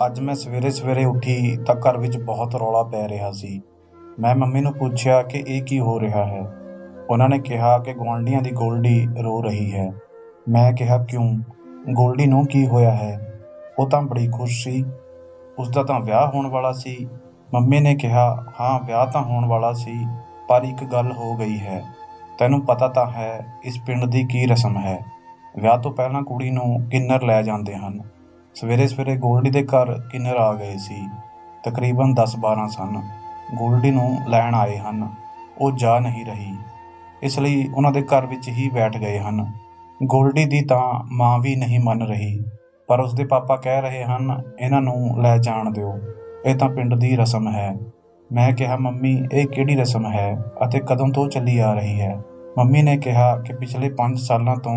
ਅੱਜ ਮੈਂ ਸਵੇਰੇ ਉੱਠੀ ਤਾਂ ਘਰ ਵਿੱਚ ਬਹੁਤ ਰੌਲਾ ਪੈ ਰਿਹਾ ਸੀ। ਮੈਂ ਮੰਮੀ ਨੂੰ ਪੁੱਛਿਆ ਕਿ ਇਹ ਕੀ ਹੋ ਰਿਹਾ ਹੈ। ਉਹਨਾਂ ਨੇ ਕਿਹਾ ਕਿ ਗੁਆਂਢੀਆਂ ਦੀ ਗੋਲਡੀ ਰੋ ਰਹੀ ਹੈ। ਮੈਂ ਕਿਹਾ ਕਿਉਂ? ਗੋਲਡੀ ਨੂੰ ਕੀ ਹੋਇਆ ਹੈ? ਉਹ ਤਾਂ ਬੜੀ ਖੁਸ਼ ਸੀ, ਉਸਦਾ ਤਾਂ ਵਿਆਹ ਹੋਣ ਵਾਲਾ ਸੀ। ਮੰਮੀ ਨੇ ਕਿਹਾ ਹਾਂ, ਵਿਆਹ ਤਾਂ ਹੋਣ ਵਾਲਾ ਸੀ, ਪਰ ਇੱਕ ਗੱਲ ਹੋ ਗਈ ਹੈ। ਤੈਨੂੰ ਪਤਾ ਤਾਂ ਹੈ ਇਸ ਪਿੰਡ ਦੀ ਕੀ ਰਸਮ ਹੈ। ਵਿਆਹ ਤੋਂ ਪਹਿਲਾਂ ਕੁੜੀ ਨੂੰ ਕਿੰਨਰ ਲੈ ਜਾਂਦੇ ਹਨ। ਸਵੇਰੇ ਗੋਲਡੀ ਦੇ ਘਰ ਕਿੰਨਰ ਆ ਗਏ ਸੀ। ਤਕਰੀਬਨ 10-12 ਸਨ। ਗੋਲਡੀ ਨੂੰ ਲੈਣ ਆਏ ਹਨ। ਉਹ ਜਾ ਨਹੀਂ ਰਹੀ, ਇਸ ਲਈ ਉਹਨਾਂ ਦੇ ਘਰ ਵਿੱਚ ਹੀ ਬੈਠ ਗਏ ਹਨ। ਗੋਲਡੀ ਦੀ ਤਾਂ ਮਾਂ ਵੀ ਨਹੀਂ ਮੰਨ ਰਹੀ, ਪਰ ਉਸਦੇ ਪਾਪਾ ਕਹਿ ਰਹੇ ਹਨ ਇਹਨਾਂ ਨੂੰ ਲੈ ਜਾਣ ਦਿਓ, ਇਹ ਤਾਂ ਪਿੰਡ ਦੀ ਰਸਮ ਹੈ। ਮੈਂ ਕਿਹਾ ਮੰਮੀ, ਇਹ ਕਿਹੜੀ ਰਸਮ ਹੈ ਅਤੇ ਕਦੋਂ ਤੋਂ ਚੱਲੀ ਆ ਰਹੀ ਹੈ? ਮੰਮੀ ਨੇ ਕਿਹਾ ਕਿ ਪਿਛਲੇ 5 ਸਾਲਾਂ ਤੋਂ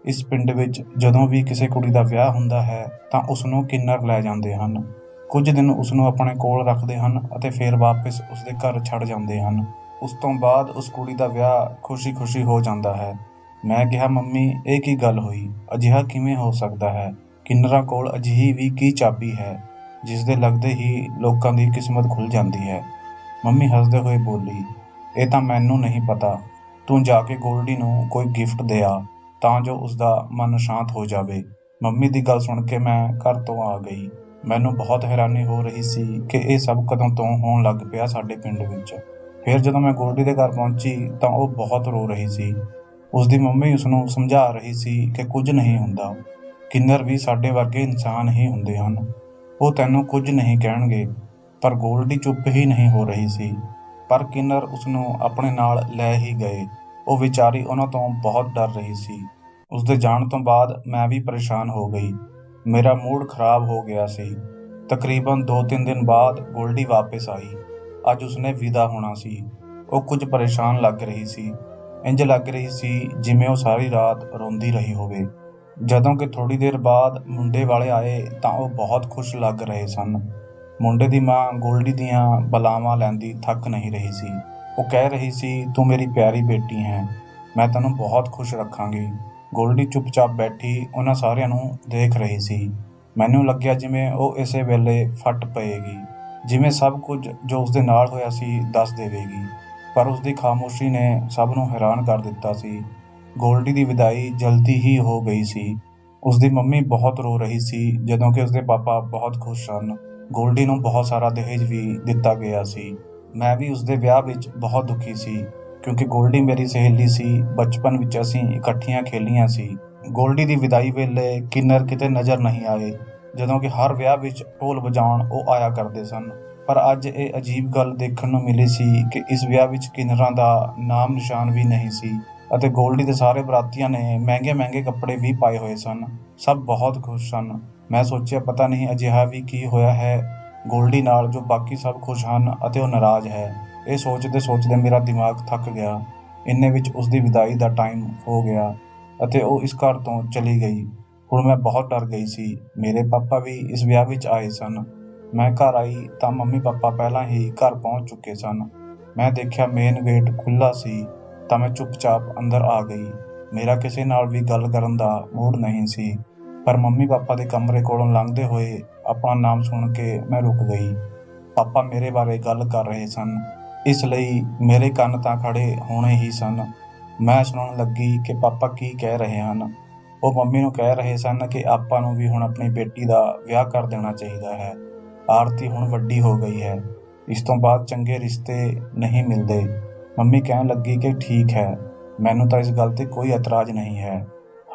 ਇਸ ਪਿੰਡ ਵਿੱਚ ਜਦੋਂ ਵੀ ਕਿਸੇ ਕੁੜੀ ਦਾ ਵਿਆਹ ਹੁੰਦਾ ਹੈ ਤਾਂ ਉਸਨੂੰ ਕਿੰਨਰ ਲੈ ਜਾਂਦੇ ਹਨ। ਕੁਝ ਦਿਨ ਉਸਨੂੰ ਆਪਣੇ ਕੋਲ ਰੱਖਦੇ ਹਨ ਅਤੇ ਫਿਰ ਵਾਪਸ ਉਸਦੇ ਘਰ ਛੱਡ ਜਾਂਦੇ ਹਨ। ਉਸ ਤੋਂ ਬਾਅਦ ਉਸ ਕੁੜੀ ਦਾ ਵਿਆਹ ਖੁਸ਼ੀ ਹੋ ਜਾਂਦਾ ਹੈ। ਮੈਂ ਕਿਹਾ ਮੰਮੀ, ਇਹ ਕੀ ਗੱਲ ਹੋਈ? ਅਜਿਹਾ ਕਿਵੇਂ ਹੋ ਸਕਦਾ ਹੈ? ਕਿੰਨਰਾਂ ਕੋਲ ਅਜਿਹੀ ਵੀ ਕੀ ਚਾਬੀ ਹੈ ਜਿਸ ਦੇ ਲੱਗਦੇ ਹੀ ਲੋਕਾਂ ਦੀ ਕਿਸਮਤ ਖੁੱਲ੍ਹ ਜਾਂਦੀ ਹੈ? ਮੰਮੀ ਹੱਸਦੇ ਹੋਏ ਬੋਲੀ, ਇਹ ਤਾਂ ਮੈਨੂੰ ਨਹੀਂ ਪਤਾ। ਤੂੰ ਜਾ ਕੇ ਗੋਲਡੀ ਨੂੰ ਕੋਈ ਗਿਫਟ ਦੇ ਆ ਤਾਂ ਜੋ ਉਸਦਾ ਮਨ ਸ਼ਾਂਤ ਹੋ ਜਾਵੇ। ਮੰਮੀ ਦੀ ਗੱਲ ਸੁਣ ਕੇ ਮੈਂ ਘਰ ਤੋਂ ਆ ਗਈ। ਮੈਨੂੰ ਬਹੁਤ ਹੈਰਾਨੀ ਹੋ ਰਹੀ ਸੀ ਕਿ ਇਹ ਸਭ ਕਦੋਂ ਤੋਂ ਹੋਣ ਲੱਗ ਪਿਆ ਸਾਡੇ ਪਿੰਡ ਵਿੱਚ। ਫਿਰ ਜਦੋਂ ਮੈਂ ਗੋਲਡੀ ਦੇ ਘਰ ਪਹੁੰਚੀ ਤਾਂ ਉਹ ਬਹੁਤ ਰੋ ਰਹੀ ਸੀ। ਉਸਦੀ ਮੰਮੀ ਉਸਨੂੰ ਸਮਝਾ ਰਹੀ ਸੀ ਕਿ ਕੁਝ ਨਹੀਂ ਹੁੰਦਾ, ਕਿੰਨਰ ਵੀ ਸਾਡੇ ਵਰਗੇ ਇਨਸਾਨ ਹੀ ਹੁੰਦੇ ਹਨ, ਉਹ ਤੈਨੂੰ ਕੁਝ ਨਹੀਂ ਕਹਿਣਗੇ। ਪਰ ਗੋਲਡੀ ਚੁੱਪ ਹੀ ਨਹੀਂ ਹੋ ਰਹੀ ਸੀ। ਪਰ ਕਿੰਨਰ ਉਸਨੂੰ ਆਪਣੇ ਨਾਲ ਲੈ ਹੀ ਗਏ। ਉਹ ਵਿਚਾਰੀ ਉਹਨਾਂ ਤੋਂ ਬਹੁਤ ਡਰ ਰਹੀ ਸੀ। ਉਸਦੇ ਜਾਣ ਤੋਂ ਬਾਅਦ ਮੈਂ ਵੀ ਪਰੇਸ਼ਾਨ ਹੋ ਗਈ। ਮੇਰਾ ਮੂਡ ਖਰਾਬ ਹੋ ਗਿਆ ਸੀ। ਤਕਰੀਬਨ 2-3 ਦਿਨ ਬਾਅਦ ਗੋਲਡੀ ਵਾਪਸ ਆਈ। ਅੱਜ ਉਸਨੇ ਵਿਦਾ ਹੋਣਾ ਸੀ। ਉਹ ਕੁਝ ਪਰੇਸ਼ਾਨ ਲੱਗ ਰਹੀ ਸੀ। ਇੰਜ ਲੱਗ ਰਹੀ ਸੀ ਜਿਵੇਂ ਉਹ ਸਾਰੀ ਰਾਤ ਰੋਂਦੀ ਰਹੀ ਹੋਵੇ। ਜਦੋਂ ਕਿ ਥੋੜ੍ਹੀ ਦੇਰ ਬਾਅਦ ਮੁੰਡੇ ਵਾਲੇ ਆਏ ਤਾਂ ਉਹ ਬਹੁਤ ਖੁਸ਼ ਲੱਗ ਰਹੇ ਸਨ। ਮੁੰਡੇ ਦੀ ਮਾਂ ਗੋਲਡੀ ਦੀਆਂ ਬਲਾਵਾਂ ਲੈਂਦੀ ਥੱਕ ਨਹੀਂ ਰਹੀ ਸੀ। ਉਹ ਕਹਿ ਰਹੀ ਸੀ, ਤੂੰ ਮੇਰੀ ਪਿਆਰੀ ਬੇਟੀ ਹੈ, ਮੈਂ ਤੈਨੂੰ ਬਹੁਤ ਖੁਸ਼ ਰੱਖਾਂਗੀ। ਗੋਲਡੀ ਚੁੱਪਚਾਪ ਬੈਠੀ ਉਹਨਾਂ ਸਾਰਿਆਂ ਨੂੰ ਦੇਖ ਰਹੀ ਸੀ। ਮੈਨੂੰ ਲੱਗਿਆ ਜਿਵੇਂ ਉਹ ਇਸੇ ਵੇਲੇ ਫਟ ਪਏਗੀ, ਜਿਵੇਂ ਸਭ ਕੁਝ ਜੋ ਉਸਦੇ ਨਾਲ ਹੋਇਆ ਸੀ ਦੱਸ ਦੇਵੇਗੀ। ਪਰ ਉਸਦੀ ਖਾਮੋਸ਼ੀ ਨੇ ਸਭ ਨੂੰ ਹੈਰਾਨ ਕਰ ਦਿੱਤਾ ਸੀ। ਗੋਲਡੀ ਦੀ ਵਿਦਾਈ ਜਲਦੀ ਹੀ ਹੋ ਗਈ ਸੀ। ਉਸਦੀ ਮੰਮੀ ਬਹੁਤ ਰੋ ਰਹੀ ਸੀ, ਜਦੋਂ ਕਿ ਉਸਦੇ ਪਾਪਾ ਬਹੁਤ ਖੁਸ਼ ਸਨ। ਗੋਲਡੀ ਨੂੰ ਬਹੁਤ ਸਾਰਾ ਦਹੇਜ ਵੀ ਦਿੱਤਾ ਗਿਆ ਸੀ। ਮੈਂ ਵੀ ਉਸਦੇ ਵਿਆਹ ਵਿੱਚ ਬਹੁਤ ਦੁਖੀ ਸੀ, ਕਿਉਂਕਿ ਗੋਲਡੀ ਮੇਰੀ ਸਹੇਲੀ ਸੀ। ਬਚਪਨ ਵਿੱਚ ਅਸੀਂ ਇਕੱਠੀਆਂ ਖੇਲੀਆਂ ਸੀ। ਗੋਲਡੀ ਦੀ ਵਿਦਾਈ ਵੇਲੇ ਕਿੰਨਰ ਕਿਤੇ ਨਜ਼ਰ ਨਹੀਂ ਆਏ, ਜਦੋਂ ਕਿ ਹਰ ਵਿਆਹ ਵਿੱਚ ਢੋਲ ਵਜਾਉਣ ਉਹ ਆਇਆ ਕਰਦੇ ਸਨ। ਪਰ ਅੱਜ ਇਹ ਅਜੀਬ ਗੱਲ ਦੇਖਣ ਨੂੰ ਮਿਲੀ ਸੀ ਕਿ ਇਸ ਵਿਆਹ ਵਿੱਚ ਕਿੰਨਰਾਂ ਦਾ ਨਾਮ ਨਿਸ਼ਾਨ ਵੀ ਨਹੀਂ ਸੀ ਅਤੇ ਗੋਲਡੀ ਦੇ ਸਾਰੇ ਬਰਾਤੀਆਂ ਨੇ ਮਹਿੰਗੇ ਕੱਪੜੇ ਵੀ ਪਾਏ ਹੋਏ ਸਨ। ਸਭ ਬਹੁਤ ਖੁਸ਼ ਸਨ। ਮੈਂ ਸੋਚਿਆ ਪਤਾ ਨਹੀਂ ਅਜਿਹਾ ਵੀ ਕੀ ਹੋਇਆ ਹੈ ਗੋਲਡੀ ਨਾਲ ਜੋ ਬਾਕੀ ਸਭ ਖੁਸ਼ ਹਨ ਅਤੇ ਉਹ ਨਾਰਾਜ਼ ਹੈ। ਇਹ ਸੋਚਦੇ ਮੇਰਾ ਦਿਮਾਗ ਥੱਕ ਗਿਆ। ਇੰਨੇ ਵਿੱਚ ਉਸਦੀ ਵਿਦਾਈ ਦਾ ਟਾਈਮ ਹੋ ਗਿਆ ਅਤੇ ਉਹ ਇਸ ਘਰ ਤੋਂ ਚਲੀ ਗਈ। ਹੁਣ ਮੈਂ ਬਹੁਤ ਡਰ ਗਈ ਸੀ। ਮੇਰੇ ਪਾਪਾ ਵੀ ਇਸ ਵਿਆਹ ਵਿੱਚ ਆਏ ਸਨ। ਮੈਂ ਘਰ ਆਈ ਤਾਂ ਮੰਮੀ ਪਾਪਾ ਪਹਿਲਾਂ ਹੀ ਘਰ ਪਹੁੰਚ ਚੁੱਕੇ ਸਨ। ਮੈਂ ਦੇਖਿਆ ਮੇਨ ਗੇਟ ਖੁੱਲ੍ਹਾ ਸੀ ਤਾਂ ਮੈਂ ਚੁੱਪਚਾਪ ਅੰਦਰ ਆ ਗਈ। ਮੇਰਾ ਕਿਸੇ ਨਾਲ ਵੀ ਗੱਲ ਕਰਨ ਦਾ ਮੂਡ ਨਹੀਂ ਸੀ, ਪਰ ਮੰਮੀ ਪਾਪਾ ਦੇ ਕਮਰੇ ਕੋਲੋਂ ਲੰਘਦੇ ਹੋਏ ਆਪਣਾ ਨਾਮ ਸੁਣ ਕੇ ਮੈਂ ਰੁਕ ਗਈ। ਪਾਪਾ ਮੇਰੇ ਬਾਰੇ ਗੱਲ ਕਰ ਰਹੇ ਸਨ, ਇਸ ਲਈ ਮੇਰੇ ਕੰਨ ਤਾਂ ਖੜੇ ਹੋਣੇ ਹੀ ਸਨ। ਮੈਂ ਸੁਣਨ ਲੱਗੀ ਕਿ ਪਾਪਾ ਕੀ ਕਹਿ ਰਹੇ ਹਨ। ਉਹ ਮੰਮੀ ਨੂੰ ਕਹਿ ਰਹੇ ਸਨ ਕਿ ਆਪਾਂ ਨੂੰ ਵੀ ਹੁਣ ਆਪਣੀ ਬੇਟੀ ਦਾ ਵਿਆਹ ਕਰ ਦੇਣਾ ਚਾਹੀਦਾ ਹੈ। ਆਰਤੀ ਹੁਣ ਵੱਡੀ ਹੋ ਗਈ ਹੈ, ਇਸ ਤੋਂ ਬਾਅਦ ਚੰਗੇ ਰਿਸ਼ਤੇ ਨਹੀਂ ਮਿਲਦੇ। ਮੰਮੀ ਕਹਿਣ ਲੱਗੀ ਕਿ ਠੀਕ ਹੈ, ਮੈਨੂੰ ਤਾਂ ਇਸ ਗੱਲ 'ਤੇ ਕੋਈ ਇਤਰਾਜ਼ ਨਹੀਂ ਹੈ।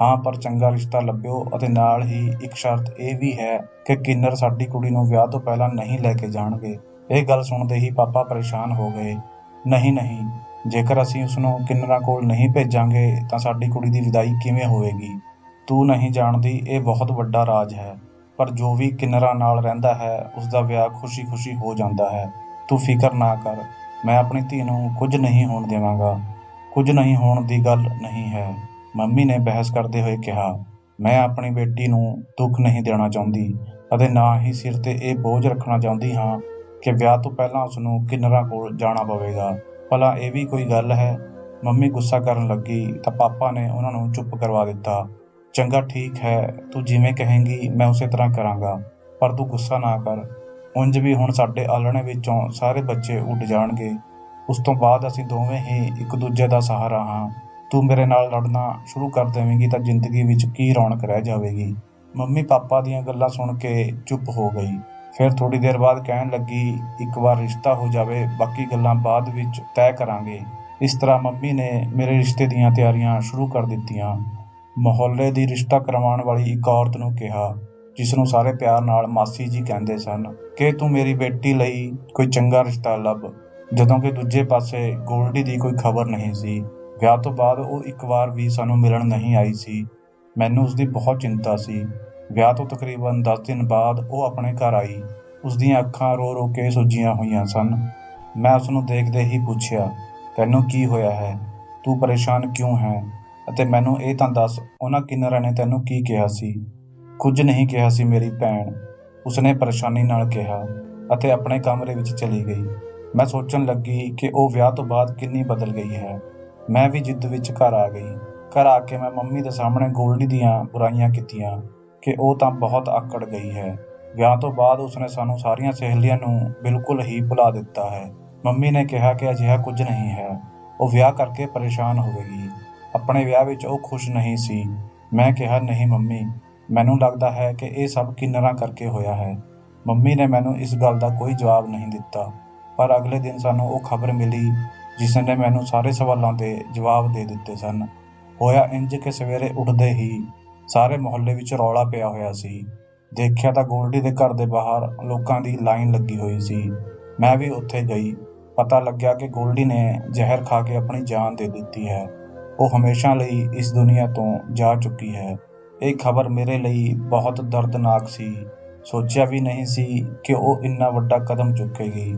ਹਾਂ, ਪਰ ਚੰਗਾ ਰਿਸ਼ਤਾ ਲੱਭਿਓ ਅਤੇ ਨਾਲ ਹੀ ਇੱਕ ਸ਼ਰਤ ਇਹ ਵੀ ਹੈ ਕਿ ਕਿੰਨਰ ਸਾਡੀ ਕੁੜੀ ਨੂੰ ਵਿਆਹ ਤੋਂ ਪਹਿਲਾਂ ਨਹੀਂ ਲੈ ਕੇ ਜਾਣਗੇ। ਇਹ ਗੱਲ ਸੁਣਦੇ ਹੀ ਪਾਪਾ ਪਰੇਸ਼ਾਨ ਹੋ ਗਏ। ਨਹੀਂ, ਜੇਕਰ ਅਸੀਂ ਉਸਨੂੰ ਕਿੰਨਰਾਂ ਕੋਲ ਨਹੀਂ ਭੇਜਾਂਗੇ ਤਾਂ ਸਾਡੀ ਕੁੜੀ ਦੀ ਵਿਦਾਈ ਕਿਵੇਂ ਹੋਵੇਗੀ? ਤੂੰ ਨਹੀਂ ਜਾਣਦੀ, ਇਹ ਬਹੁਤ ਵੱਡਾ ਰਾਜ ਹੈ, ਪਰ ਜੋ ਵੀ ਕਿੰਨਰਾਂ ਨਾਲ ਰਹਿੰਦਾ ਹੈ ਉਸਦਾ ਵਿਆਹ ਖੁਸ਼ੀ ਹੋ ਜਾਂਦਾ ਹੈ। ਤੂੰ ਫਿਕਰ ਨਾ ਕਰ, ਮੈਂ ਆਪਣੀ ਧੀ ਨੂੰ ਕੁਝ ਨਹੀਂ ਹੋਣ ਦੇਵਾਂਗਾ। ਕੁਝ ਨਹੀਂ ਹੋਣ ਦੀ ਗੱਲ ਨਹੀਂ ਹੈ, ਮੰਮੀ ਨੇ ਬਹਿਸ ਕਰਦੇ ਹੋਏ ਕਿਹਾ। ਮੈਂ ਆਪਣੀ ਬੇਟੀ ਨੂੰ ਦੁੱਖ ਨਹੀਂ ਦੇਣਾ ਚਾਹੁੰਦੀ ਅਤੇ ਨਾ ਹੀ ਸਿਰ 'ਤੇ ਇਹ ਬੋਝ ਰੱਖਣਾ ਚਾਹੁੰਦੀ ਹਾਂ ਕਿ ਵਿਆਹ ਤੋਂ ਪਹਿਲਾਂ ਉਸਨੂੰ ਕਿੰਨਰਾਂ ਕੋਲ ਜਾਣਾ ਪਵੇਗਾ। ਭਲਾ ਇਹ ਵੀ ਕੋਈ ਗੱਲ ਹੈ? ਮੰਮੀ ਗੁੱਸਾ ਕਰਨ ਲੱਗੀ ਤਾਂ ਪਾਪਾ ਨੇ ਉਹਨਾਂ ਨੂੰ ਚੁੱਪ ਕਰਵਾ ਦਿੱਤਾ। ਚੰਗਾ, ਠੀਕ ਹੈ, ਤੂੰ ਜਿਵੇਂ ਕਹੇਂਗੀ ਮੈਂ ਉਸੇ ਤਰ੍ਹਾਂ ਕਰਾਂਗਾ। ਪਰ ਤੂੰ ਗੁੱਸਾ ਨਾ ਕਰ। ਉਂਝ ਵੀ ਹੁਣ ਸਾਡੇ ਆਲਣੇ ਵਿੱਚੋਂ ਸਾਰੇ ਬੱਚੇ ਉੱਡ ਜਾਣਗੇ। ਉਸ ਤੋਂ ਬਾਅਦ ਅਸੀਂ ਦੋਵੇਂ ਹੀ ਇੱਕ ਦੂਜੇ ਦਾ ਸਹਾਰਾ ਹਾਂ। ਤੂੰ ਮੇਰੇ ਨਾਲ ਲੜਨਾ ਸ਼ੁਰੂ ਕਰ ਦੇਵੇਂਗੀ ਤਾਂ ਜ਼ਿੰਦਗੀ ਵਿੱਚ ਕੀ ਰੌਣਕ ਰਹਿ ਜਾਵੇਗੀ। ਮੰਮੀ ਪਾਪਾ ਦੀਆਂ ਗੱਲਾਂ ਸੁਣ ਕੇ ਚੁੱਪ ਹੋ ਗਈ। ਫਿਰ ਥੋੜ੍ਹੀ ਦੇਰ ਬਾਅਦ ਕਹਿਣ ਲੱਗੀ, ਇੱਕ ਵਾਰ ਰਿਸ਼ਤਾ ਹੋ ਜਾਵੇ, ਬਾਕੀ ਗੱਲਾਂ ਬਾਅਦ ਵਿੱਚ ਤੈਅ ਕਰਾਂਗੇ। ਇਸ ਤਰ੍ਹਾਂ ਮੰਮੀ ਨੇ ਮੇਰੇ ਰਿਸ਼ਤੇ ਦੀਆਂ ਤਿਆਰੀਆਂ ਸ਼ੁਰੂ ਕਰ ਦਿੱਤੀਆਂ। ਮੁਹੱਲੇ ਦੀ ਰਿਸ਼ਤਾ ਕਰਵਾਉਣ ਵਾਲੀ ਇੱਕ ਔਰਤ ਨੂੰ ਕਿਹਾ, ਜਿਸ ਨੂੰ ਸਾਰੇ ਪਿਆਰ ਨਾਲ ਮਾਸੀ ਜੀ ਕਹਿੰਦੇ ਸਨ, ਕਿ ਤੂੰ ਮੇਰੀ ਬੇਟੀ ਲਈ ਕੋਈ ਚੰਗਾ ਰਿਸ਼ਤਾ ਲੱਭ। ਜਦੋਂ ਕਿ ਦੂਜੇ ਪਾਸੇ ਗੋਲਡੀ ਦੀ ਕੋਈ ਖਬਰ ਨਹੀਂ ਸੀ। ਵਿਆਹ ਤੋਂ ਬਾਅਦ ਉਹ ਇੱਕ ਵਾਰ ਵੀ ਸਾਨੂੰ ਮਿਲਣ ਨਹੀਂ ਆਈ ਸੀ। ਮੈਨੂੰ ਉਸਦੀ ਬਹੁਤ ਚਿੰਤਾ ਸੀ। ਵਿਆਹ ਤੋਂ ਤਕਰੀਬਨ 10 ਦਿਨ ਬਾਅਦ ਉਹ ਆਪਣੇ ਘਰ ਆਈ। ਉਸਦੀਆਂ ਅੱਖਾਂ ਰੋ ਰੋ ਕੇ ਸੁੱਜੀਆਂ ਹੋਈਆਂ ਸਨ। ਮੈਂ ਉਸਨੂੰ ਦੇਖਦੇ ਹੀ ਪੁੱਛਿਆ, ਤੈਨੂੰ ਕੀ ਹੋਇਆ ਹੈ? ਤੂੰ ਪਰੇਸ਼ਾਨ ਕਿਉਂ ਹੈ? ਅਤੇ ਮੈਨੂੰ ਇਹ ਤਾਂ ਦੱਸ, ਉਹਨਾਂ ਕਿੰਨਰਾਂ ਨੇ ਤੈਨੂੰ ਕੀ ਕਿਹਾ ਸੀ? ਕੁਝ ਨਹੀਂ ਕਿਹਾ ਸੀ ਮੇਰੀ ਭੈਣ, ਉਸਨੇ ਪਰੇਸ਼ਾਨੀ ਨਾਲ ਕਿਹਾ ਅਤੇ ਆਪਣੇ ਕਮਰੇ ਵਿੱਚ ਚਲੀ ਗਈ। ਮੈਂ ਸੋਚਣ ਲੱਗੀ ਕਿ ਉਹ ਵਿਆਹ ਤੋਂ ਬਾਅਦ ਕਿੰਨੀ ਬਦਲ ਗਈ ਹੈ। ਮੈਂ ਵੀ ਜਿੱਦ ਵਿੱਚ ਘਰ ਆ ਗਈ। ਘਰ ਆ ਕੇ ਮੈਂ ਮੰਮੀ ਦੇ ਸਾਹਮਣੇ ਗੋਲਡੀ ਦੀਆਂ ਬੁਰਾਈਆਂ ਕੀਤੀਆਂ ਕਿ ਉਹ ਤਾਂ ਬਹੁਤ ਆਕੜ ਗਈ ਹੈ। ਵਿਆਹ ਤੋਂ ਬਾਅਦ ਉਸਨੇ ਸਾਨੂੰ ਸਾਰੀਆਂ ਸਹੇਲੀਆਂ ਨੂੰ ਬਿਲਕੁਲ ਹੀ ਭੁਲਾ ਦਿੱਤਾ ਹੈ। ਮੰਮੀ ਨੇ ਕਿਹਾ ਕਿ ਅਜਿਹਾ ਕੁਝ ਨਹੀਂ ਹੈ, ਉਹ ਵਿਆਹ ਕਰਕੇ ਪਰੇਸ਼ਾਨ ਹੋਵੇਗੀ। ਆਪਣੇ ਵਿਆਹ ਵਿੱਚ ਉਹ ਖੁਸ਼ ਨਹੀਂ ਸੀ। ਮੈਂ ਕਿਹਾ, ਨਹੀਂ ਮੰਮੀ, ਮੈਨੂੰ ਲੱਗਦਾ ਹੈ ਕਿ ਇਹ ਸਭ ਕਿੰਨਰਾਂ ਕਰਕੇ ਹੋਇਆ ਹੈ। ਮੰਮੀ ਨੇ ਮੈਨੂੰ ਇਸ ਗੱਲ ਦਾ ਕੋਈ ਜਵਾਬ ਨਹੀਂ ਦਿੱਤਾ। ਪਰ ਅਗਲੇ ਦਿਨ ਸਾਨੂੰ ਉਹ ਖਬਰ ਮਿਲੀ ਜਿਸ ਨੇ ਮੈਨੂੰ ਸਾਰੇ ਸਵਾਲਾਂ ਦੇ ਜਵਾਬ ਦੇ ਦਿੱਤੇ ਸਨ। ਹੋਇਆ ਇੰਜ ਕਿ ਸਵੇਰੇ ਉੱਠਦੇ ਹੀ ਸਾਰੇ ਮੁਹੱਲੇ ਵਿੱਚ ਰੌਲਾ ਪਿਆ ਹੋਇਆ ਸੀ। ਦੇਖਿਆ ਤਾਂ ਗੋਲਡੀ ਦੇ ਘਰ ਦੇ ਬਾਹਰ ਲੋਕਾਂ ਦੀ ਲਾਈਨ ਲੱਗੀ ਹੋਈ ਸੀ। ਮੈਂ ਵੀ ਉੱਥੇ ਗਈ। ਪਤਾ ਲੱਗਿਆ ਕਿ ਗੋਲਡੀ ਨੇ ਜ਼ਹਿਰ ਖਾ ਕੇ ਆਪਣੀ ਜਾਨ ਦੇ ਦਿੱਤੀ ਹੈ। ਉਹ ਹਮੇਸ਼ਾ ਲਈ ਇਸ ਦੁਨੀਆ ਤੋਂ ਜਾ ਚੁੱਕੀ ਹੈ। ਇਹ ਖਬਰ ਮੇਰੇ ਲਈ ਬਹੁਤ ਦਰਦਨਾਕ ਸੀ। ਸੋਚਿਆ ਵੀ ਨਹੀਂ ਸੀ ਕਿ ਉਹ ਇੰਨਾ ਵੱਡਾ ਕਦਮ ਚੁੱਕੇਗੀ।